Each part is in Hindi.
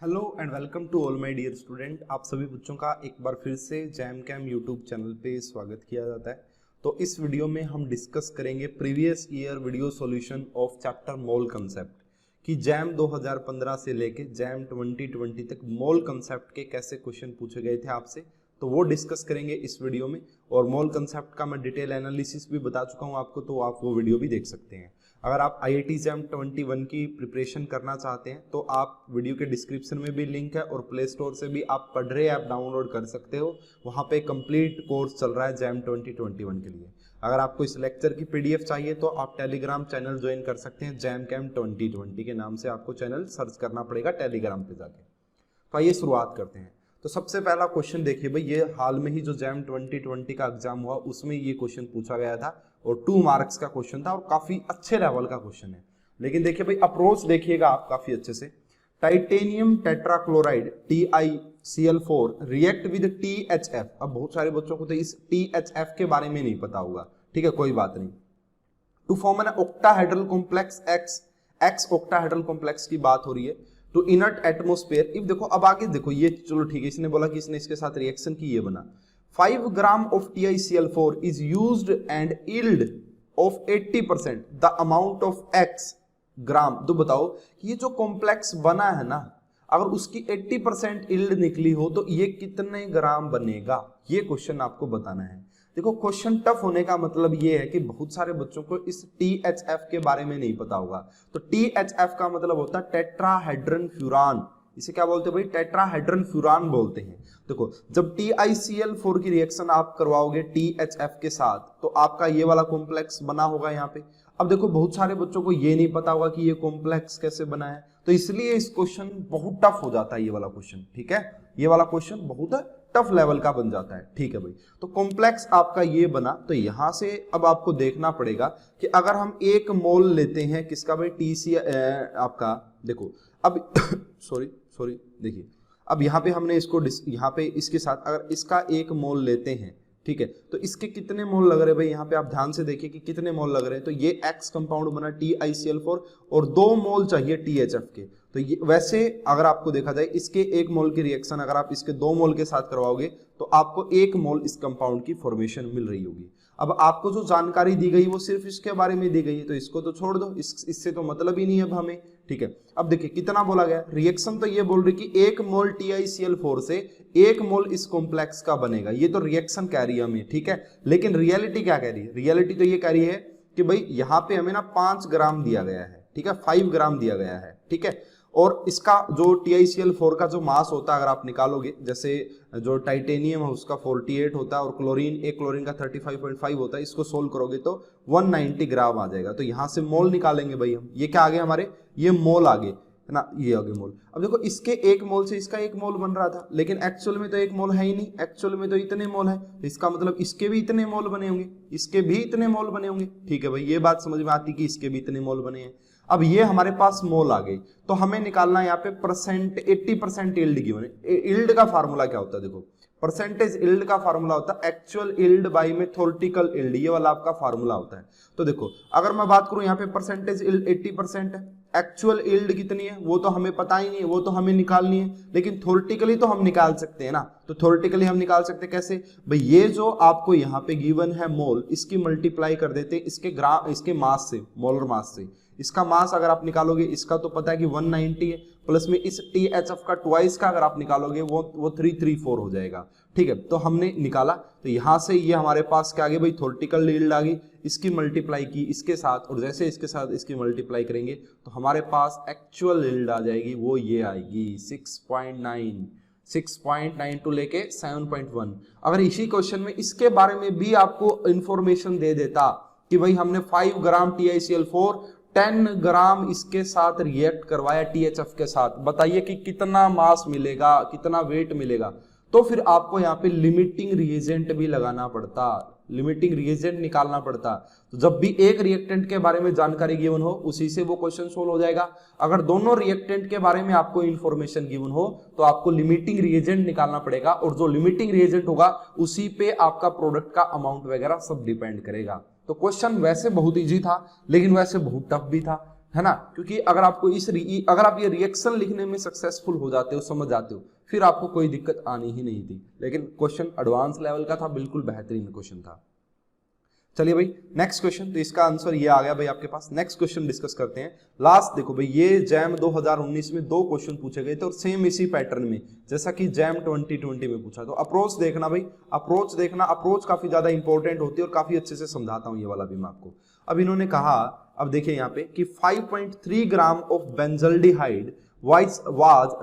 Hello and welcome to all my dear student. आप सभी बच्चों का एक बार फिर से जैम कैम यूट्यूब चैनल पे स्वागत किया जाता है। तो इस वीडियो में हम डिस्कस करेंगे previous year video solution of chapter mole concept कि जैम 2015 से लेके जैम 2020 तक मोल कंसेप्ट के कैसे क्वेश्चन पूछे गए थे आपसे, तो वो डिस्कस करेंगे इस वीडियो में। और मोल कंसेप्ट का मैं डिटेल एनालिसिस भी बता चुका हूँ आपको, तो आप वो वीडियो भी देख सकते हैं। अगर आप IIT जैम 21 की प्रिपरेशन करना चाहते हैं तो आप वीडियो के डिस्क्रिप्शन में भी लिंक है और प्ले स्टोर से भी आप पढ़ रहे ऐप डाउनलोड कर सकते हो। वहाँ पे कंप्लीट कोर्स चल रहा है जैम 2021 के लिए। अगर आपको इस लेक्चर की PDF चाहिए तो आप टेलीग्राम चैनल ज्वाइन कर सकते हैं। जैम कैम 2020 के नाम से आपको चैनल सर्च करना पड़ेगा टेलीग्राम पे जाके। तो आइए शुरुआत करते हैं। तो सबसे पहला क्वेश्चन देखिए भाई, ये हाल में ही जो जैम 2020 का एग्जाम हुआ उसमें ये क्वेश्चन पूछा गया था और 2 मार्क्स का क्वेश्चन था और काफी अच्छे लेवल का क्वेश्चन है। लेकिन देखिए भाई, अप्रोच देखिएगा आप काफी अच्छे से। Titanium tetrachloride TiCl4 react with THF। अब बहुत सारे बच्चों को तो इस THF के बारे में नहीं पता होगा, ठीक है, कोई बात नहीं। To form an octahedral complex x octahedral complex की बात हो रही है। टू इनर्ट एटमोस्फेयर इफ, देखो अब आगे देखो, ये चलो ठीक है, इसने बोला कि इसने इसके साथ रिएक्शन की, ये बना 5 gram of TiCl4 is used and yield of 80% the amount of x ग्राम। तो बताओ कि ये जो कॉम्प्लेक्स बना है ना, अगर उसकी 80% यील्ड निकली हो तो ये कितने ग्राम बनेगा, ये क्वेश्चन आपको बताना है। देखो क्वेश्चन टफ होने का मतलब ये है कि बहुत सारे बच्चों को इस THF के बारे में नहीं पता होगा। तो THF का मतलब होता है टेट्राहेड्रन फ्यूरान। इसे क्या बोलते हैं भाई? टेट्राहेड्रन फ्यूरान बोलते हैं। देखो जब TiCl4 की रिएक्शन आप करवाओगे THF के साथ तो आपका ये वाला कॉम्प्लेक्स बना होगा यहाँ पे। अब देखो बहुत सारे बच्चों को ये नहीं पता होगा कि ये कॉम्प्लेक्स कैसे बना है, तो इसलिए इस क्वेश्चन बहुत टफ हो जाता है ये वाला क्वेश्चन, ठीक है। ये वाला क्वेश्चन बहुत टफ लेवल का बन जाता है, ठीक है भाई। तो कॉम्प्लेक्स आपका ये बना, तो यहां से अब आपको देखना पड़ेगा कि अगर हम 1 मोल लेते हैं किसका भाई, TC आपका, देखो अब सॉरी देखिए, अब यहाँ पे हमने इसको यहाँ पे इसके साथ अगर इसका 1 मोल लेते हैं, ठीक है, तो इसके कितने मोल लग रहे हैं भाई, यहाँ पे आप ध्यान से देखिए कि कितने मोल लग रहे हैं। तो ये X कंपाउंड बना TiCl4 और 2 मोल चाहिए THF के। तो ये वैसे अगर आपको देखा जाए इसके 1 मोल की रिएक्शन अगर आप इसके 2 मोल के साथ करवाओगे तो आपको 1 मोल इस कंपाउंड की फॉर्मेशन मिल रही होगी। अब आपको जो जानकारी दी गई वो सिर्फ इसके बारे में दी गई है, तो इसको तो छोड़ दो, इससे तो मतलब ही नहीं है अब हमें, ठीक है। अब देखिए कितना बोला गया, रिएक्शन तो ये बोल रही कि 1 मोल TiCl4 से 1 मोल इस कॉम्प्लेक्स का बनेगा, ये तो रिएक्शन कह रही है हमें, ठीक है। लेकिन रियलिटी क्या कह रही है? रियलिटी तो ये कह रही है कि भाई यहाँ पे हमें ना 5 ग्राम दिया गया है, ठीक है, 5 ग्राम दिया गया है, ठीक है। और इसका जो TiCl4 का जो मास होता है अगर आप निकालोगे, जैसे जो टाइटेनियम है उसका 48 होता है और क्लोरीन का 35.5 होता है, इसको सोल्व करोगे तो 190 ग्राम आ जाएगा। तो यहाँ से मोल निकालेंगे भाई हम, ये क्या आ गए हमारे, ये मोल आ गए है ना, ये आ गए मोल। अब देखो इसके 1 मोल से इसका 1 मोल बन रहा था, लेकिन एक्चुअल में तो 1 मोल है ही नहीं, एक्चुअल में तो इतने मोल है, तो इसका मतलब इसके भी इतने मोल बने होंगे, इसके भी इतने मोल बने होंगे, ठीक है भाई। ये बात समझ में आती कि इसके भी इतने मोल बने हैं। अब ये हमारे पास मोल आ गई, तो हमें निकालना है यहाँ पे परसेंट, 80% यील्ड की बने। यील्ड का फार्मूला क्या होता है? देखो परसेंटेज यील्ड का फार्मूला होता है actual yield by methodical yield, ये वाला आपका फार्मूला होता है। तो देखो अगर मैं बात करूं यहाँ पे परसेंटेज यील्ड 80% है, एक्चुअल यील्ड कितनी है वो तो हमें पता ही नहीं है, वो तो हमें निकालनी है, लेकिन थ्योरेटिकली तो हम निकाल सकते हैं ना। तो थ्योरेटिकली हम निकाल सकते हैं कैसे भाई, ये जो आपको यहाँ पे गिवन है मोल, इसकी मल्टीप्लाई कर देते हैं इसके मास से, मोलर मास से। इसका मास अगर आप निकालोगे, इसका तो पता है कि 190 है, प्लस में इस THF का ट्वाइस का अगर आप निकालोगे वो 334 हो जाएगा, ठीक है। तो हमने निकाला, तो यहाँ से ये हमारे पास क्या आ गया भाई, थ्योरेटिकल यील्ड आ गई, इसकी मल्टीप्लाई की इसके साथ, और जैसे इसके साथ इसकी मल्टीप्लाई करेंगे तो हमारे पास एक्चुअल यील्ड आ जाएगी, वो ये आएगी 6.9 टू लेके 7.1। अगर इसी क्वेश्चन में इसके बारे में भी आपको इंफॉर्मेशन दे देता कि भाई हमने 5 ग्राम TiCl4 10 ग्राम इसके साथ रिएक्ट करवाया THF के साथ, बताइए कि कितना मास मिलेगा, कितना वेट मिलेगा। तो फिर आपको यहाँ पे लिमिटिंग रिएजेंट भी लगाना पड़ता, लिमिटिंग रिएजेंट निकालना पड़ता। तो जब भी एक रिएक्टेंट के बारे में जानकारी गिवन हो उसी से वो क्वेश्चन सोल्व हो जाएगा। अगर दोनों रिएक्टेंट के बारे में आपको इंफॉर्मेशन गिवन हो तो आपको लिमिटिंग रिएजेंट निकालना पड़ेगा, और जो लिमिटिंग रिएजेंट होगा उसी पे आपका प्रोडक्ट का अमाउंट वगैरह सब डिपेंड करेगा। तो क्वेश्चन वैसे बहुत इजी था लेकिन वैसे बहुत टफ भी था, है ना, क्योंकि अगर आपको अगर आप ये रिएक्शन लिखने में सक्सेसफुल हो जाते हो, समझ जाते हो, फिर आपको कोई दिक्कत आनी ही नहीं थी। लेकिन क्वेश्चन एडवांस लेवल का था, बिल्कुल बेहतरीन क्वेश्चन था। चलिए भाई नेक्स्ट क्वेश्चन, तो इसका आंसर ये आ गया भाई आपके पास। नेक्स्ट क्वेश्चन डिस्कस करते हैं। लास्ट देखो भाई, ये जैम 2019 में 2 क्वेश्चन पूछे गए थे और सेम इसी पैटर्न में जैसा कि जैम 2020 में पूछा। तो अप्रोच देखना भाई, अप्रोच देखना, अप्रोच काफी ज्यादा इंपॉर्टेंट होती है और काफी अच्छे से समझाता हूं ये वाला भी मैं आपको। अब इन्होंने कहा, अब देखिए यहाँ पे कि 5.3 gram of benzaldehyde was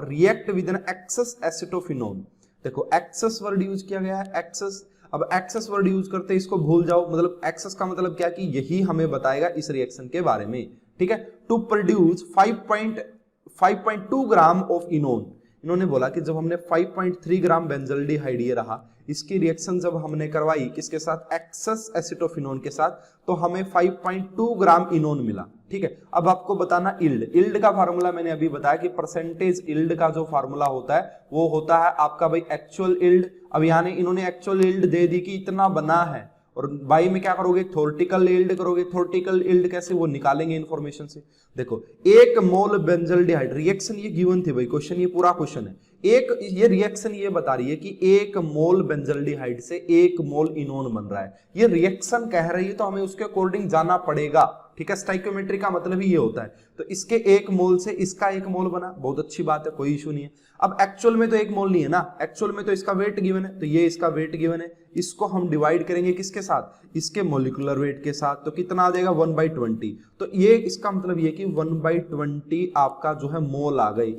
react with an excess acetophenone. देखो एक्सेस वर्ड यूज किया गया है, एक्सेस। अब एक्सेस वर्ड यूज करते हैं, इसको भूल जाओ, मतलब एक्सेस का मतलब क्या कि यही हमें बताएगा इस रिएक्शन के बारे में, ठीक है। To produce 5.2 gram of enone. इन्होंने बोला कि जब हमने 5.3 ग्राम बेंजल्डिहाइड ये रहा, इसकी रिएक्शन जब हमने करवाई किसके साथ, एक्सेस एसिटोफिनोन के साथ, तो हमें 5.2 ग्राम इनोन मिला, ठीक है। अब आपको बताना इल्ड, इल्ड का फार्मूला मैंने अभी बताया कि परसेंटेज इल्ड का जो फार्मूला होता है वो होता है आपका भाई एक्चुअल इल्ड। अब यानी इन्होंने एक्चुअल इल्ड दे दी कि इतना बना है, और बाई में क्या करोगे, थ्योरेटिकल यील्ड करोगे। थ्योरेटिकल यील्ड कैसे, वो निकालेंगे इंफॉर्मेशन से। देखो 1 मोल बेंजल्डिहाइड, रिएक्शन ये गिवन थी भाई, क्वेश्चन ये पूरा क्वेश्चन है। एक ये रिएक्शन ये बता रही है कि 1 मोल बेंजल्डिहाइड से 1 मोल इनोन बन रहा है, ये रिएक्शन कह रही है, तो हमें उसके अकॉर्डिंग जाना पड़ेगा, ठीक है। स्टाइकियोमेट्री का मतलब ही ये होता है। तो इसके 1 मोल से इसका 1 मोल बना, बहुत अच्छी बात है, कोई इशू नहीं है। अब एक्चुअल में तो 1 मोल नहीं है ना, एक्चुअल में तो इसका वेट गिवन है, तो ये इसका वेट गिवन है, इसको हम डिवाइड करेंगे किसके साथ, इसके मोलिकुलर वेट के साथ, तो कितना आ जाएगा 1/20। तो ये इसका मतलब ये कि 1/20 आपका जो है मोल आ गए,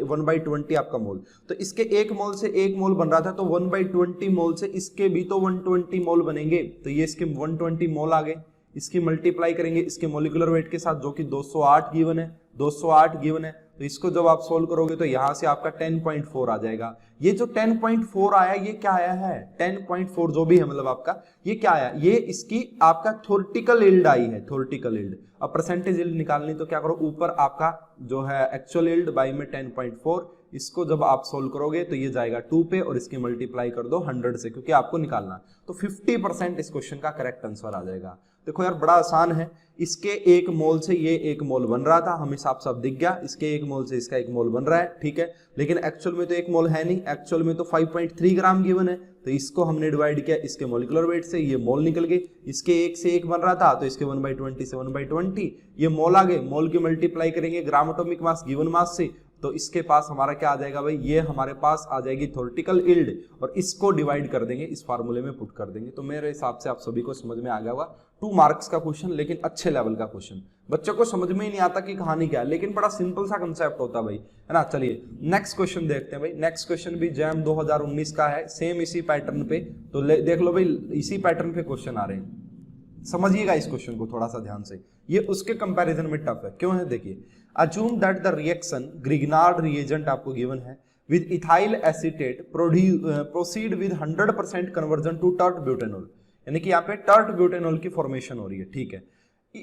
1/20 आपका मोल। तो इसके 1 मोल से 1 मोल बन रहा था, तो 1/20 मोल से इसके भी तो 120 मोल बनेंगे, तो ये इसके 120 मोल आ गए। इसकी मल्टीप्लाई करेंगे इसके मोलिकुलर वेट के साथ, जो कि 208 गिवन है, 208 गिवन है। तो इसको जब आप सोल्व करोगे तो यहां से आपका 10.4 आ जाएगा। ये जो 10.4 आया, ये क्या आया है, 10.4 जो भी है, मतलब आपका ये क्या आया, ये इसकी आपका थ्योरेटिकल यील्ड आई है, थ्योरेटिकल यील्ड। अब परसेंटेज यील्ड निकालनी, तो क्या करो, ऊपर आपका जो है एक्चुअल यील्ड बाई में 10.4, इसको जब आप सोल्व करोगे तो ये जाएगा 2 पे, और इसकी मल्टीप्लाई कर दो 100 से, क्योंकि आपको निकालना। तो 50% इस क्वेश्चन का करेक्ट आंसर आ जाएगा। देखो यार बड़ा आसान है, इसके 1 मोल से ये 1 मोल बन रहा था, हमें साफ साफ दिख गया, इसके 1 मोल से इसका 1 मोल बन रहा है, ठीक है। लेकिन एक्चुअल में तो 1 मोल है नहीं, एक्चुअल में तो 5.3 ग्राम गिवन है, तो इसको हमने डिवाइड किया इसके मोलिकुलर वेट से, ये मोल निकल गए। इसके 1 से 1 बन रहा था, तो इसके 1/20 से 1/20 ये मोल आ गए। मोल की मल्टीप्लाई करेंगे gram atomic mass given mass से, तो इसके पास हमारा क्या आ जाएगा भाई, ये हमारे पास आ जाएगी थ्योरेटिकल यील्ड, और इसको डिवाइड कर देंगे, इस फार्मूले में पुट कर देंगे। तो मेरे हिसाब से आप सभी को समझ में आ गया होगा। 2 मार्क्स का क्वेश्चन, लेकिन अच्छे लेवल का क्वेश्चन। बच्चों को समझ में ही नहीं आता कि कहानी क्या है, लेकिन बड़ा सिंपल सा कंसेप्ट होता है भाई, है ना। चलिए नेक्स्ट क्वेश्चन देखते हैं भाई। नेक्स्ट क्वेश्चन भी जैम 2019 का है, सेम इसी पैटर्न पे। तो देख लो भाई, इसी पैटर्न पे क्वेश्चन आ रहे हैं, समझिएगा इस क्वेश्चन को थोड़ा सा ध्यान से, ये उसके कंपैरिजन में टफ है। क्यों है, देखिए, assume that the reaction Grignard reagent आपको गिवन है with ethyl acetate proceed with 100% conversion to tert butanol, यानी कि यहाँ पे tert butanol की फॉर्मेशन हो रही है, ठीक है।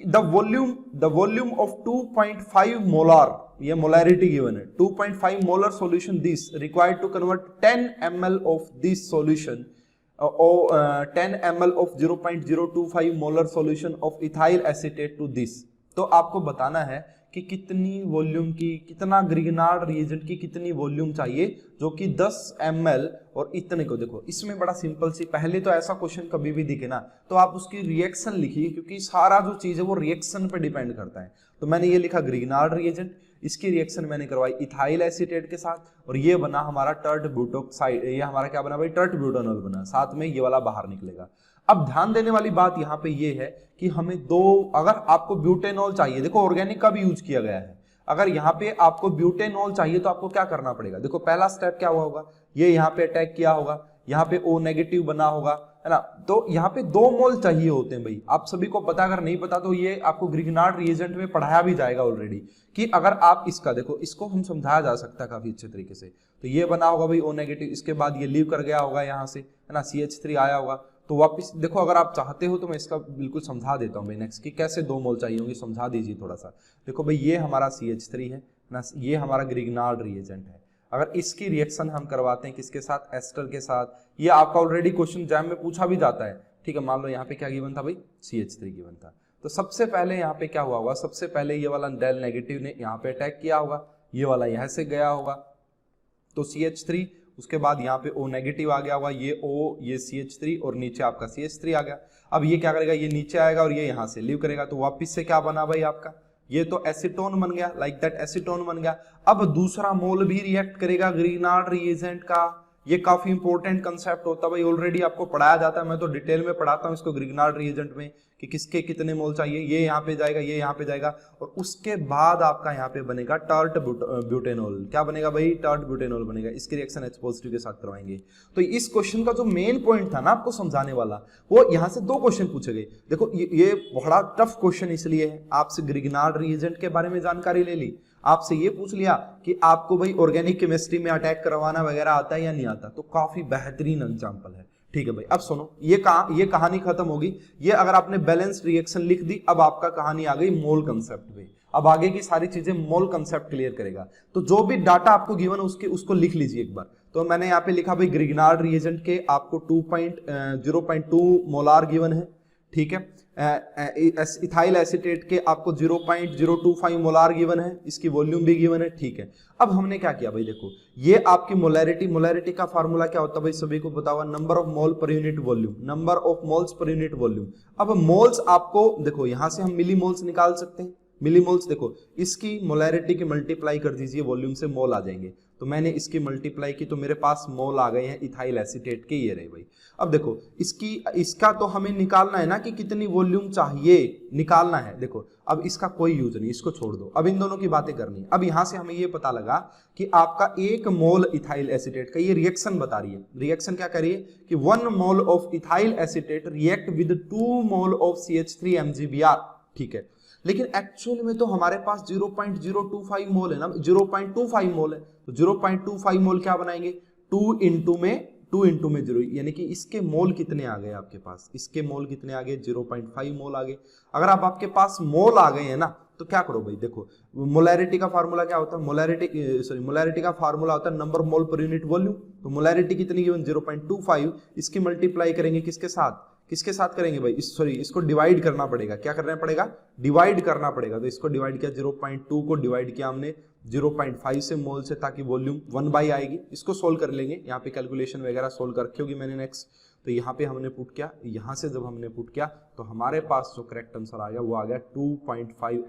the volume of 2.5 molar, ये मोलैरिटी गिवन है, 2.5 molar solution this required to convert 10 ml of this solution 10 ml of 0.025 molar solution of ethyl acetate to this। तो आपको बताना है कि कितनी वॉल्यूम की, कितना ग्रिग्नार्ड रिएजेंट की कितनी वॉल्यूम चाहिए, जो कि 10 ml और इतने को। देखो इसमें बड़ा सिंपल सी, पहले तो ऐसा क्वेश्चन कभी भी दिखे ना तो आप उसकी रिएक्शन लिखिए, क्योंकि सारा जो चीज है वो रिएक्शन पे डिपेंड करता है। तो मैंने ये लिखा ग्रिग्नार्ड रिएजेंट, इसकी रिएक्शन मैंने करवाई इथाइल एसीटेट के साथ, और ये बना हमारा टर्ट ब्यूटोक्साइड, ये हमारा क्या बना भाई, टर्ट ब्यूटानॉल बना, साथ में ये वाला बाहर निकलेगा। अब ध्यान देने वाली बात यहाँ पे ये है कि हमें अगर आपको ब्यूटेनॉल चाहिए, देखो ऑर्गेनिक का भी यूज किया गया है, अगर यहाँ पे आपको ब्यूटेनॉल चाहिए तो आपको क्या करना पड़ेगा। देखो पहला स्टेप क्या हुआ होगा, ये यहाँ पे अटैक किया होगा, यहाँ पे O नेगेटिव बना होगा, है ना। तो यहाँ पे 2 मोल चाहिए होते हैं भाई, आप सभी को पता, अगर नहीं पता तो ये आपको ग्रिग्नार्ड रिएजेंट में पढ़ाया भी जाएगा ऑलरेडी, कि अगर आप इसका, देखो इसको हम समझाया जा सकता है काफी अच्छे तरीके से। तो ये बना होगा भाई O नेगेटिव, इसके बाद ये लीव कर गया होगा यहाँ से, है ना, CH3 आया होगा। तो वापस देखो, अगर आप चाहते हो तो मैं इसका बिल्कुल समझा देता हूँ भाई नेक्स्ट, कि कैसे 2 मोल चाहिए होंगे, समझा दीजिए थोड़ा सा। देखो भाई ये हमारा CH3 है ना, ये हमारा ग्रिग्नार्ड रिएजेंट है। अगर इसकी रिएक्शन हम करवाते हैं किसके साथ, एस्टर के साथ, ये आपका ऑलरेडी क्वेश्चन जैम में पूछा भी जाता है, ठीक है। मान लो यहाँ पे क्या गिवन था भाई, CH3 गिवन था। तो सबसे पहले यहाँ पे क्या हुआ होगा, सबसे पहले ये वाला डेल नेगेटिव ने यहाँ पे अटैक किया होगा, ये वाला यहाँ से गया होगा तो CH3, उसके बाद यहाँ पे O नेगेटिव आ गया होगा, ये O, ये CH3 और नीचे आपका CH3 आ गया। अब ये क्या करेगा, ये नीचे आएगा और ये यहाँ से लीव करेगा, तो वापिस से क्या बना भाई आपका, ये तो एसीटोन बन गया, लाइक दैट एसीटोन बन गया। अब दूसरा मोल भी रिएक्ट करेगा ग्रीनार्ड रिएजेंट का, ये काफी इंपॉर्टेंट कंसेप्ट होता है भाई, ऑलरेडी आपको पढ़ाया जाता है, मैं तो डिटेल में पढ़ाता हूँ इसको ग्रीनार्ड रिएजेंट में कि किसके कितने मोल चाहिए, ये यहाँ पे जाएगा, ये यहाँ पे जाएगा, और उसके बाद आपका यहाँ पे बनेगा टर्ट ब्यूटेनॉल। क्या बनेगा भाई, टर्ट ब्यूटेनॉल बनेगा। इसकी रिएक्शन H पॉजिटिव के साथ करवाएंगे। तो इस क्वेश्चन का जो मेन पॉइंट था ना आपको समझाने वाला, वो यहाँ से 2 क्वेश्चन पूछे गए। देखो ये बड़ा टफ क्वेश्चन इसलिए है, आपसे ग्रीनार्ड रिएजेंट के बारे में जानकारी ले ली, आपसे ये पूछ लिया कि आपको भाई ऑर्गेनिक केमिस्ट्री में अटैक करवाना वगैरह आता है या नहीं आता, तो काफी बेहतरीन एग्जांपल है। ठीक है भाई, अब सुनो, ये कहानी खत्म होगी। ये अगर आपने बैलेंस्ड रिएक्शन लिख दी, अब आपका कहानी आ गई मोल कंसेप्ट पे। अब आगे की सारी चीजें मोल कंसेप्ट क्लियर करेगा। तो जो भी डाटा आपको गिवन है उसको लिख लीजिए एक बार। तो मैंने यहाँ पे लिखा भाई ग्रिग्नार्ड रिएजेंट के आपको 0.2 मोलार गिवन है, ठीक है। इथाइल एसीटेट के आपको 0.025 मोलार गिवन है, इसकी वॉल्यूम भी गिवन है, ठीक है। अब हमने क्या किया भाई, देखो ये आपकी मोलैरिटी का फार्मूला क्या होता है भाई, सभी को पता हुआ, number of mole per unit volume, number of moles per unit volume. अब मोल्स आपको देखो यहां से हम मिली मोल्स निकाल सकते हैं, मिली मोल्स देखो इसकी मोलैरिटी की मल्टीप्लाई कर दीजिए, वॉल्यूम से मोल आ जाएंगे। तो मैंने इसकी मल्टीप्लाई की तो मेरे पास मोल आ गए हैं इथाइल एसीटेट के, ये रहे भाई। अब देखो इसका तो हमें निकालना है ना कि कितनी वॉल्यूम चाहिए, निकालना है। देखो अब इसका कोई यूज नहीं, इसको छोड़ दो, अब इन दोनों की बातें करनी है। अब यहां से हमें ये पता लगा कि आपका 1 मोल इथाइल एसीटेट का, ये रिएक्शन बता रही है, रिएक्शन क्या करिए कि 1 mole of ethyl acetate react with 2 mole of CH3 MgBr, ठीक है। लेकिन एक्चुअल में तो हमारे पास 0.025 मोल है ना, 0.25 मोल है, तो 0.25 मोल क्या बनाएंगे, 2 इंटू में 0, यानी कि इसके मोल कितने आ गए आपके पास, इसके मोल कितने आ गए, 0.5 मोल आ गए। अगर आपके पास मोल आ गए हैं ना, तो क्या करो भाई, देखो मोलैरिटी का फार्मूला क्या होता है, मोलैरिटी का फार्मूला होता है नंबर मोल पर यूनिट वॉल्यूम। तो मोलैरिटी कितनी गिवन 0.25, इसकी मल्टीप्लाई करेंगे किसके साथ करेंगे भाई, इसको डिवाइड करना पड़ेगा, क्या करना पड़ेगा, डिवाइड करना पड़ेगा। तो इसको डिवाइड किया, 0.2 को डिवाइड किया हमने 0.5 से मोल से, ताकि वॉल्यूम 1/, आएगी। इसको सोल्व कर लेंगे, यहाँ पे कैलकुलेशन वगैरह सोल्व कर रखी होगी मैंने नेक्स्ट। तो यहाँ पे हमने पुट किया, यहाँ से जब हमने पुट किया तो हमारे पास जो करेक्ट आंसर आ गया वो आ गया 2.5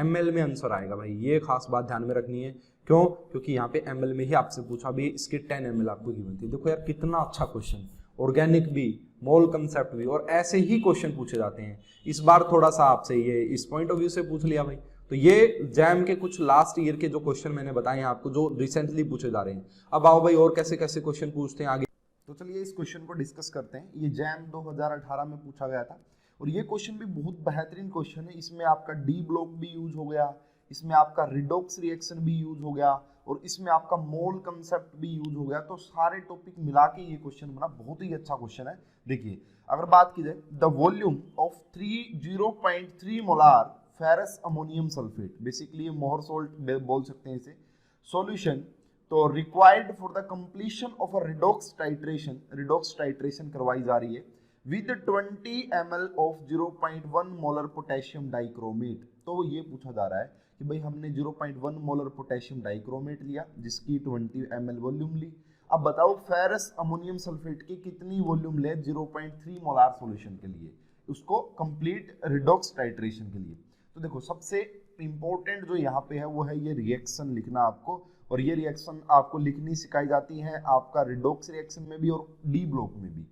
ml में आंसर आएगा भाई। ये खास बात ध्यान में रखनी है, क्यों, क्योंकि यहाँ पे ml में ही आपसे पूछा भी, इसकी 10 ml आपको गिवन थी। देखो यार कितना अच्छा क्वेश्चन, ऑर्गेनिक भी, मोल कंसेप्ट भी, और ऐसे ही क्वेश्चन पूछे जाते हैं। इस बार थोड़ा सा आपसे ये इस पॉइंट ऑफ व्यू से पूछ लिया भाई। तो ये जैम के कुछ लास्ट ईयर के जो क्वेश्चन मैंने बताए हैं आपको, जो रिसेंटली पूछे जा रहे हैं। अब आओ भाई और कैसे कैसे क्वेश्चन पूछते हैं आगे, तो चलिए इस क्वेश्चन को डिस्कस करते हैं। ये जैम 2018 में पूछा गया था, और ये क्वेश्चन भी बहुत बेहतरीन क्वेश्चन है। इसमें आपका डी ब्लॉक भी यूज हो गया, इसमें आपका रिडॉक्स रिएक्शन भी यूज हो गया, और इसमें आपका मोल कंसेप्ट भी यूज हो गया। तो सारे टॉपिक मिला के ये क्वेश्चन बना, बहुत ही अच्छा क्वेश्चन है। देखिए अगर बात की जाए, the volume of 0.3 molar ferrous ammonium sulphate, basically मोहर सोल्ट बोल सकते हैं इसे, सॉल्यूशन तो required for the completion of a redox titration करवाई जा रही है with 20 ml of 0.1 molar potassium dichromate. तो ये पूछा जा रहा है कि भाई हमने 0.1 मोलर पोटेशियम डाइक्रोमेट लिया, जिसकी 20 ml वॉल्यूम ली। अब बताओ फेरस अमोनियम सल्फेट की कितनी वॉल्यूम ले 0.3 मोलार सॉल्यूशन के लिए, उसको कंप्लीट रिडॉक्स टाइट्रेशन के लिए। तो देखो सबसे इंपॉर्टेंट जो यहाँ पे है वो है ये रिएक्शन लिखना आपको, और ये रिएक्शन आपको लिखनी सिखाई जाती है आपका रिडॉक्स रिएक्शन में भी और डी ब्लॉक में भी।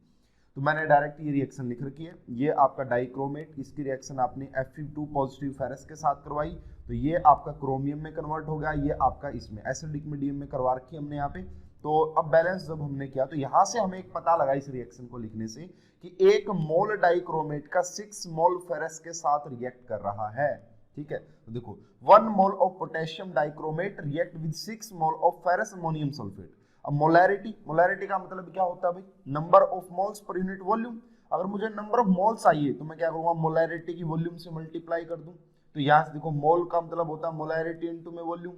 तो मैंने डायरेक्ट ये रिएक्शन लिख रखी है। ये आपका डाइक्रोमेट, इसकी रिएक्शन आपने Fe2 पॉजिटिव फेरस के साथ करवाई, तो ये आपका क्रोमियम में कन्वर्ट हो गया, ये आपका इसमें एसिडिक मीडियम में करवा रखी हमने यहाँ पे। तो अब बैलेंस जब हमने किया तो यहाँ से हमें एक पता लगा इस रिएक्शन को लिखने से कि 1 मोल डाइक्रोमेट का 6 मोल फेरस के साथ रिएक्ट कर रहा है, ठीक है। तो देखो 1 mole of potassium dichromate react with 6 mole of ferrous ammonium sulphate. अब मोलैरिटी का मतलब क्या होता है भाई, number of moles per unit volume. अगर मुझे नंबर ऑफ मोल्स चाहिए तो मैं क्या करूंगा, मोलैरिटी की वॉल्यूम से मल्टीप्लाई कर दूं। तो यहाँ से देखो मोल का मतलब होता है मोलैरिटी इनटू में वॉल्यूम।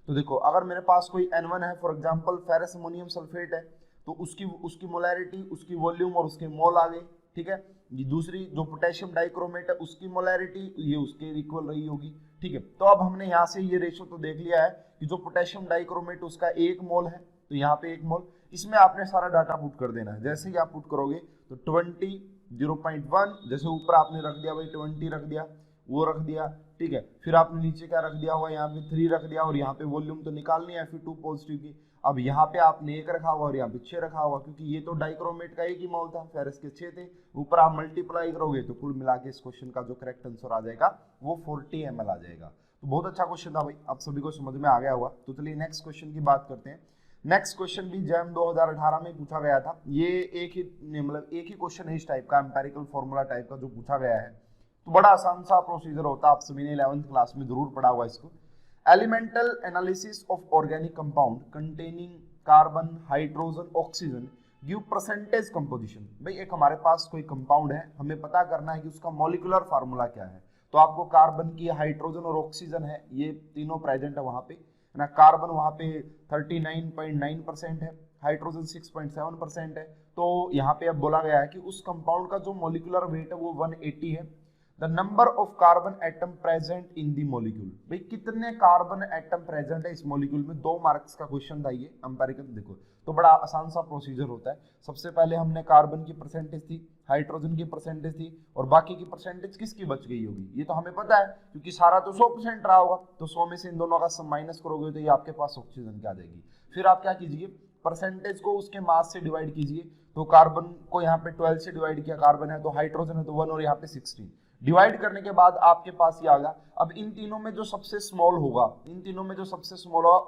तो देखो अगर मेरे पास कोई N1 है, for example ferrous ammonium sulphate है, तो उसकी मोलैरिटी, उसकी वॉल्यूम और उसके मोल आ गए, ठीक है। ये दूसरी जो पोटेशियम डाइक्रोमेट है उसकी मोलैरिटी ये उसके इक्वल रही होगी, ठीक है। तो अब हमने यहाँ से ये रेशो तो देख लिया है कि जो पोटेशियम डाइक्रोमेट उसका 1 मोल है, तो यहाँ पे 1 मोल, इसमें आपने सारा डाटा पुट कर देना है। जैसे ही आप पुट करोगे तो 20 0.1, जैसे ऊपर आपने रख दिया भाई 20 रख दिया, वो रख दिया, ठीक है। फिर आपने नीचे क्या रख दिया हुआ, यहाँ पे 3 रख दिया, और यहाँ पे वॉल्यूम तो निकालनी है Fe2 पॉजिटिव की। अब यहाँ पे आपने 1 रखा हुआ और यहाँ पे 6 रखा हुआ, क्योंकि ये तो डाइक्रोमेट का एक ही मोल था, फेरस के 6 थे। ऊपर आप मल्टीप्लाई करोगे तो कुल मिला के इस क्वेश्चन का जो करेक्ट आंसर आ जाएगा वो 40 ml आ जाएगा। तो बहुत अच्छा क्वेश्चन था भाई, आप सभी को समझ में आ गया हुआ। तो चलिए नेक्स्ट क्वेश्चन की बात करते हैं। नेक्स्ट क्वेश्चन भी जैम 2018 में पूछा गया था। ये एक ही क्वेश्चन है इस टाइप का, एम्पेरिकल फॉर्मूला टाइप का जो पूछा गया है। तो बड़ा आसान सा प्रोसीजर होता है, आप सभी ने 11th क्लास में जरूर पढ़ा हुआ इसको। Elemental analysis of organic compound containing carbon, hydrogen, oxygen give percentage composition. भाई एक हमारे पास कोई कंपाउंड है, हमें पता करना है कि उसका मॉलिक्यूलर फार्मूला क्या है। तो आपको कार्बन की, हाइड्रोजन और ऑक्सीजन है, ये तीनों प्रेजेंट है वहां पे ना। कार्बन वहां पे 39.9% है, हाइड्रोजन 6.7% है। तो यहाँ पे अब बोला गया है कि उस कंपाउंड का जो मॉलिक्यूलर वेट है वो 180 है। The number of carbon atom present in the molecule, भाई कितने कार्बन एटम प्रेजेंट है इस मॉलिक्यूल में। 2 मार्क्स का क्वेश्चन था ये एम्पेरिकल। देखो तो बड़ा आसान सा प्रोसीजर होता है। सबसे पहले हमने कार्बन की परसेंटेज थी, हाइड्रोजन की परसेंटेज थी, और बाकी की परसेंटेज किसकी बच गई होगी ये तो हमें पता है, क्योंकि सारा तो 100% रहा होगा। तो 100 में से इन दोनों का सम माइनस करोगे तो ये आपके पास ऑक्सीजन की आ जाएगी। फिर आप क्या कीजिए, परसेंटेज को उसके मास से डिवाइड कीजिए। तो कार्बन को यहाँ पे 12 से डिवाइड किया, कार्बन है तो हाइड्रोजन है तो 1, और यहाँ पे 16 डिवाइड करने के बाद आपके पास ये आ गया। अब इन तीनों में जो सबसे स्मॉल होगा,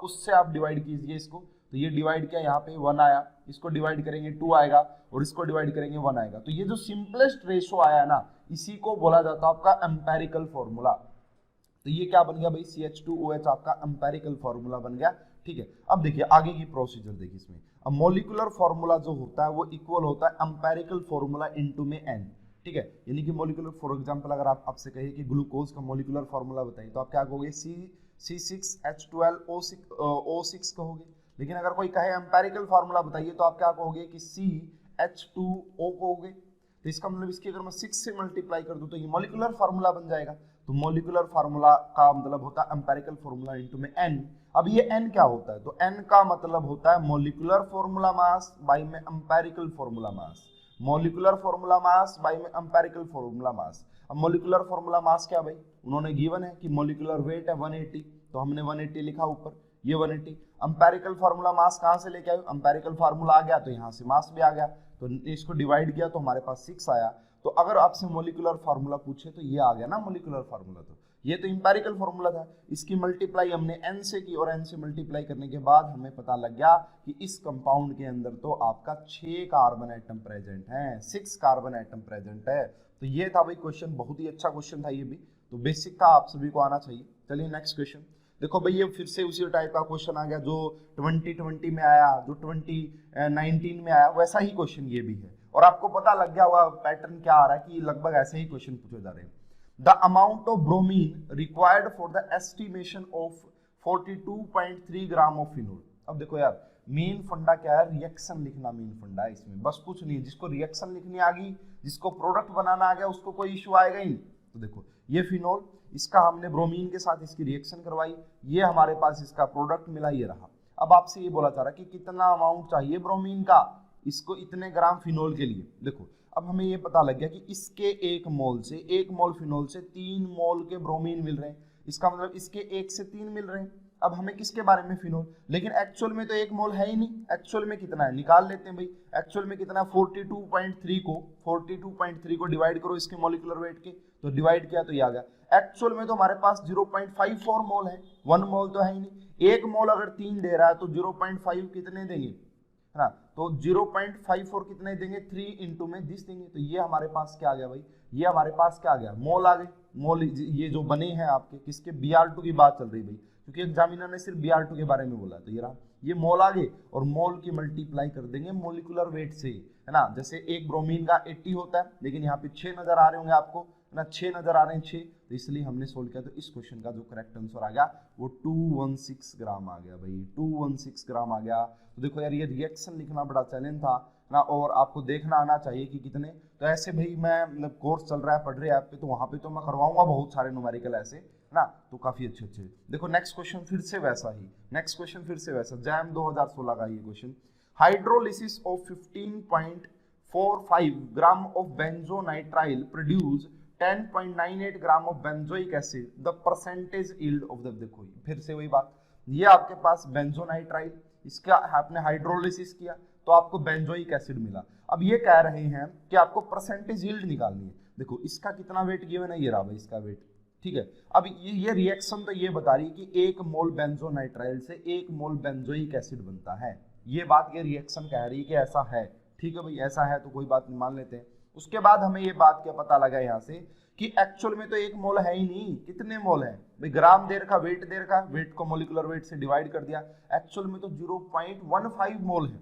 उससे आप डिवाइड कीजिए इसको। तो ये डिवाइड किया, यहाँ पे 1 आया, इसको डिवाइड करेंगे 2 आएगा, और इसको डिवाइड करेंगे 1 आएगा। तो ये जो सिंपलेस्ट रेशो आया ना, इसी को बोला जाता है आपका एम्पेरिकल फॉर्मूला। तो ये क्या बन गया भाई, CH2OH आपका एम्पेरिकल फॉर्मूला बन गया, ठीक है। अब देखिए आगे की प्रोसीजर देखिए इसमें। अब मॉलिक्यूलर फॉर्मूला जो होता है वो इक्वल होता है एम्पेरिकल फॉर्मूला इनटू में n, ठीक है। यानी कि मॉलिक्यूलर, फॉर एग्जांपल अगर आप आपसे कहिए कि ग्लूकोज का मॉलिक्यूलर फॉर्मूला बताइए, तो आप क्या कहोगे, C6H12O6 कहोगे। लेकिन अगर कोई कहे एम्पेरिकल फॉर्मूला बताइए तो आप क्या कहोगे कि CH2O कहोगे। तो इसका मतलब इसकी अगर मैं 6 से मल्टीप्लाई कर दूं तो ये मॉलिक्यूलर फार्मूला बन जाएगा। तो मॉलिक्यूलर फार्मूला का मतलब होता है एम्पेरिकल फार्मूला इनटू में n। अब ये n क्या होता है, तो n का मतलब होता है मॉलिक्यूलर फार्मूला मास बाय में empirical formula mass. Molecular formula mass by में एम्पेरिकल फार्मूला मास। अब मॉलिक्यूलर फार्मूला मास क्या भाई, उन्होंने गिवन है कि मॉलिक्यूलर वेट है 180, तो हमने 180 लिखा ऊपर, ये 180। एम्पेरिकल फार्मूला मास कहाँ से लेके आए, एम्पेरिकल फार्मूला आ गया तो यहाँ से मास भी आ गया, तो इसको डिवाइड किया तो हमारे पास 6 आया। तो अगर आपसे मॉलिक्यूलर फार्मूला पूछे तो ये आ गया ना मॉलिक्यूलर फार्मूला। तो ये तो इंपेरिकल फार्मूला था, इसकी मल्टीप्लाई हमने n से की, और n से मल्टीप्लाई करने के बाद हमें पता लग गया कि इस कंपाउंड के अंदर तो आपका 6 कार्बन एटम प्रेजेंट है, 6 कार्बन एटम प्रेजेंट है। तो ये था भाई क्वेश्चन, बहुत ही अच्छा क्वेश्चन था ये भी, तो बेसिक का आप सभी को आना चाहिए। चलिए नेक्स्ट क्वेश्चन देखो भाई, ये फिर से उसी टाइप का क्वेश्चन आ गया जो 2020 में आया, जो 2019 में आया, वैसा ही क्वेश्चन ये भी है। और आपको पता लग गया हुआ पैटर्न क्या आ रहा है कि लगभग ऐसे ही क्वेश्चन पूछे जा रहे हैं। The amount of bromine required for the estimation of 42.3 gram of phenol. अब देखो यार, मेन फंडा क्या है, रिएक्शन लिखना मेन फंडा है इसमें, बस कुछ नहीं। जिसको रिएक्शन लिखनी आ गई, जिसको प्रोडक्ट बनाना आ गया, उसको कोई इश्यू आएगा ही नहीं। तो देखो ये फिनोल, इसका हमने ब्रोमीन के साथ इसकी रिएक्शन करवाई, ये हमारे पास इसका प्रोडक्ट मिला, ये रहा। अब आपसे ये बोला जा रहा है कि कितना अमाउंट चाहिए ब्रोमीन का, इसको इतने ग्राम फिनोल के लिए। देखो अब हमें ये पता लग गया कि इसके 1 मोल से, 1 मोल फिनोल से 3 मोल के ब्रोमीन मिल रहे हैं, इसका मतलब इसके 1 से 3 मिल रहे हैं। अब हमें किसके बारे में, फिनोल, लेकिन एक्चुअल में तो 1 मोल है ही नहीं। एक्चुअल में कितना है निकाल लेते हैं भाई, एक्चुअल में कितना है 42.3 को डिवाइड करो इसके मॉलिक्यूलर वेट के, तो डिवाइड किया तो ये आ गया। एक्चुअल में तो हमारे पास 0.54 मोल है, 1 मोल तो है ही नहीं। 1 मोल अगर 3 दे रहा है तो 0.5 कितने देंगे, है ना, तो 0.54 कितने देंगे, 3 इंटू में 10 देंगे। तो ये हमारे पास क्या आ गया भाई, ये हमारे पास क्या आ गया, मोल आ गए। मोल ये जो बने हैं आपके किसके, Br2 की बात चल रही भाई, क्योंकि एग्जामिनर ने सिर्फ Br2 के बारे में बोला। तो ये रहा, ये मोल आ गए, और मोल की मल्टीप्लाई कर देंगे मॉलिक्यूलर वेट से, है ना। जैसे एक ब्रोमीन का 80 होता है, लेकिन यहाँ पे 6 नजर आ रहे होंगे आपको, है ना, 6 नजर आ रहे हैं 6, तो इसलिए हमने सोल्व किया। तो इस क्वेश्चन का जो करेक्ट आंसर आ गया वो 216 ग्राम आ गया भाई, 216 ग्राम आ गया। तो देखो यार, ये रिएक्शन लिखना बड़ा चैलेंज था, ना, और आपको देखना आना चाहिए कि कितने। तो ऐसे भाई मैं मतलब कोर्स चल रहा है पढ़ रहे ऐप पे, तो वहां पे तो मैं करवाऊंगा बहुत सारे न्यूमेरिकल ऐसे ना, तो काफी अच्छे अच्छे। देखो नेक्स्ट क्वेश्चन फिर से वैसा ही, नेक्स्ट क्वेश्चन फिर से वैसा, जैम 2016 का ये question. Hydrolysis of 15.45 gram of benzonitrile produce 10.98 gram of benzoic acid, the percentage yield of the. देखो फिर से वही बात, ये आपके पास बेंजोनाइट्राइल, इसका आपने हाइड्रोलिसिस किया तो आपको बेंजोइक एसिड मिला। अब ये कह रहे हैं कि आपको परसेंटेज यील्ड निकालनी है। देखो इसका कितना वेट गिवन है, ये रहा भाई इसका वेट, ठीक है। अब ये रिएक्शन तो ये बता रही है कि 1 मोल बेंजोनाइट्राइल से 1 मोल बेंजोइक एसिड बनता है। ये बात ये रिएक्शन कह रही है कि ऐसा है, ठीक है भाई, ऐसा है तो कोई बात नहीं, मान लेते हैं। उसके बाद हमें ये बात क्या पता लगा यहाँ से कि एक्चुअल में तो 1 मोल है ही नहीं, कितने मोल है भाई, ग्राम देर का वेट को मोलिकुलर वेट से डिवाइड कर दिया, एक्चुअल में तो 0.15 मोल है।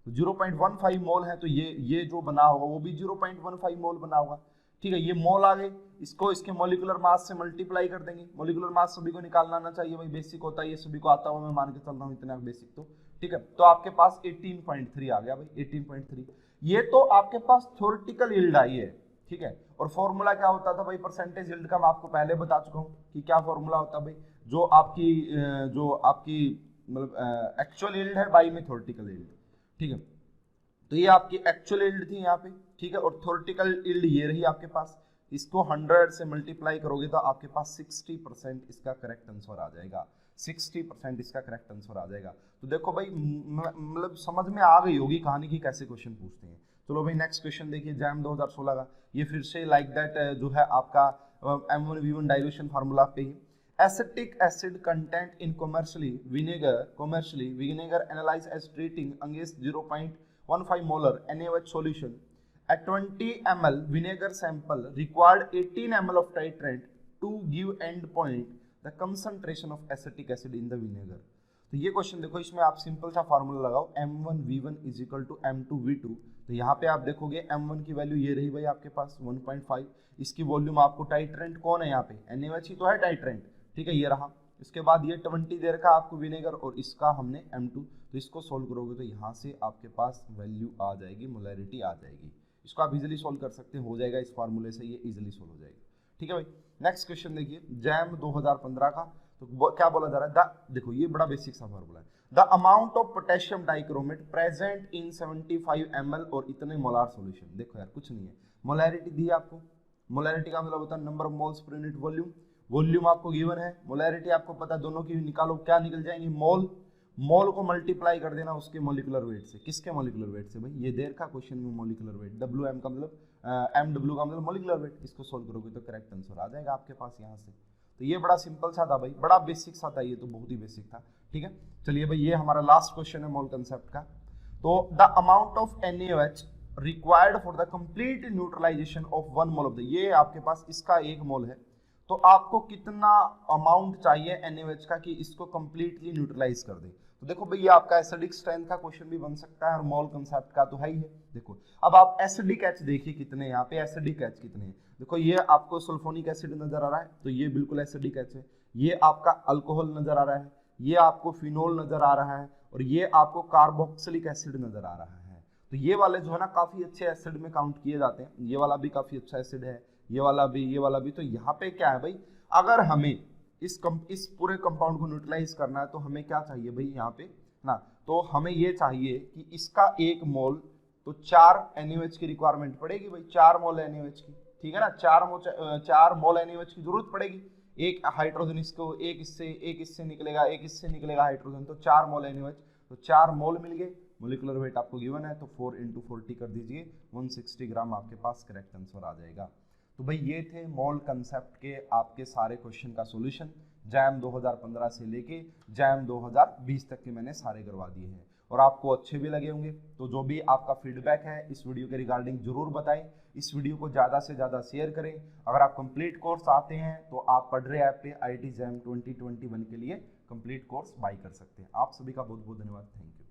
0.15 मोल है, तो ये जो बना होगा वो भी 0.15 मोल बना होगा, ठीक है। ये मोल आ गए, इसको इसके मोलिकुलर मास से मल्टीप्लाई कर देंगे। मोलिकुलर मास सभी को निकालना आना चाहिए भाई, बेसिक होता है ये, सभी को आता हुआ मैं मान के चल रहा हूँ इतना बेसिक, तो ठीक है। तो आपके पास 18.3 आ गया भाई, 18.3। ये तो आपके पास थ्योरेटिकल यील्ड आई है, ठीक है। और फॉर्मूला क्या होता था भाई परसेंटेज यील्ड का, मैं आपको पहले बता चुका हूँ कि क्या फॉर्मूला होता है भाई, जो आपकी मतलब एक्चुअल यील्ड है बाई में थ्योरेटिकल यील्ड, ठीक है। तो ये आपकी एक्चुअल यील्ड थी यहाँ पे, ठीक है, और थ्योरेटिकल यील्ड ये रही आपके पास। इसको 100 से मल्टीप्लाई करोगे तो आपके पास 60% इसका करेक्ट आंसर आ जाएगा, 60% इसका करेक्ट आंसर आ जाएगा। तो देखो भाई मतलब समझ में आ गई होगी कहानी की कैसे क्वेश्चन पूछते हैं। चलो भाई नेक्स्ट क्वेश्चन देखिए, जैम 2016 का, ये फिर से लाइक दैट जो है आपका M1V1 डाइल्यूशन फार्मूला पे ही। Acetic acid content in commercially vinegar analyzed as treating against 0.15 molar NaOH solution. A 20 ml vinegar sample required 18 ml of titrant to give end point the concentration of acetic acid in the vinegar. तो ये क्वेश्चन देखो, इसमें आप सिंपल सा फार्मूला लगाओ, M1V1 is equal to M2V2। तो यहाँ पे आप देखोगे M1 की वैल्यू ये रही भाई आपके पास 1.5, इसकी वॉल्यूम आपको टाइट्रेंट कौन है यहाँ पे, NaOH ही तो है टाइट्रेंट, ठीक है, ये रहा। इसके बाद ये 20 देर का आपको विनेगर और इसका हमने M2, तो इसको सोल्व करोगे तो यहाँ से आपके पास वैल्यू आ जाएगी, मोलैरिटी आ जाएगी। इसको आप इजीली सोल्व कर सकते हो जाएगा इस फार्मूले से, ये इजीली सोल्व हो जाएगी, ठीक है भाई। नेक्स्ट क्वेश्चन देखिए, जैम 2015 का, तो क्या बोला जा रहा है, देखो ये बड़ा बेसिक सा फार्मूला है। The amount of potassium dichromate present in 75 ml और इतने मोलार सॉल्यूशन। देखो यार कुछ नहीं है, मोलैरिटी दी आपको, मोलैरिटी का मतलब होता है number of moles per unit volume, volume आपको गिवन है, मोलैरिटी आपको पता है, दोनों की निकालो, क्या निकल जाएंगे, मोल, मोल को मल्टीप्लाई कर देना उसके मोलिकुलर वेट से। किसके मोलिकुलर वेट से भाई, ये देर का क्वेश्चन में मोलिकुलर वेट, WM का मतलब MW का मतलब मोलिकुलर वेट, इसको सोल्व करोगे तो करेक्ट आंसर आ जाएगा आपके पास यहाँ से। तो ये बड़ा सिंपल सा था भाई, बड़ा बेसिक सा था, ये तो बहुत ही बेसिक था, ठीक है। चलिए भाई ये हमारा लास्ट क्वेश्चन है मोल कंसेप्ट का। तो the amount of NaOH required for the complete neutralization of 1 mole of the, ये आपके पास इसका 1 मोल है, तो आपको कितना अमाउंट चाहिए NaOH का कि इसको कंप्लीटली न्यूट्रलाइज कर दे। तो देखो भाई ये आपका एसिडिक स्ट्रेंथ का क्वेश्चन भी बन सकता है और मोल कंसेप्ट का तो है ही है। देखो अब आप एसिडिक एच देखिए कितने, यहाँ पे एसिडिक एच कितने हैं, देखो ये आपको सल्फोनिक एसिड नजर आ रहा है, तो ये बिल्कुल एसिडिक एच है। ये आपका अल्कोहल नजर आ रहा है, ये आपको फिनोल नजर आ रहा है, और ये आपको कार्बोक्सिलिक एसिड नजर आ रहा है। तो ये वाले जो है ना काफी अच्छे एसिड में काउंट किए जाते हैं, ये वाला भी काफी अच्छा एसिड है, ये वाला भी, ये वाला भी। तो यहाँ पे क्या है भाई, अगर हमें इस पूरे कंपाउंड को न्यूट्रलाइज करना है तो हमें क्या चाहिए भाई यहाँ पे ना, तो हमें ये चाहिए कि इसका 1 मोल, तो 4 NaOH की रिक्वायरमेंट पड़ेगी भाई, 4 मोल NaOH की, ठीक है ना, 4 मोल NaOH की जरूरत पड़ेगी। एक हाइड्रोजन इसको, एक इससे निकलेगा, एक इससे निकलेगा हाइड्रोजन, तो 4 मोल NaOH, तो 4 मोल मिल गए। मोलिकुलर वेट आपको गिवन है, तो 4 × 40 कर दीजिए, 160 ग्राम आपके पास करेक्ट आंसर आ जाएगा। तो भाई ये थे मोल कंसेप्ट के आपके सारे क्वेश्चन का सॉल्यूशन, जैम 2015 से लेके जैम 2020 तक के मैंने सारे करवा दिए हैं, और आपको अच्छे भी लगे होंगे। तो जो भी आपका फीडबैक है इस वीडियो के रिगार्डिंग जरूर बताएं, इस वीडियो को ज़्यादा से ज़्यादा शेयर करें। अगर आप कंप्लीट कोर्स आते हैं तो आप पढ़ रहे ऐप पे IIT जैम 2021 के लिए कंप्लीट कोर्स बाय कर सकते हैं। आप सभी का बहुत बहुत धन्यवाद, थैंक यू।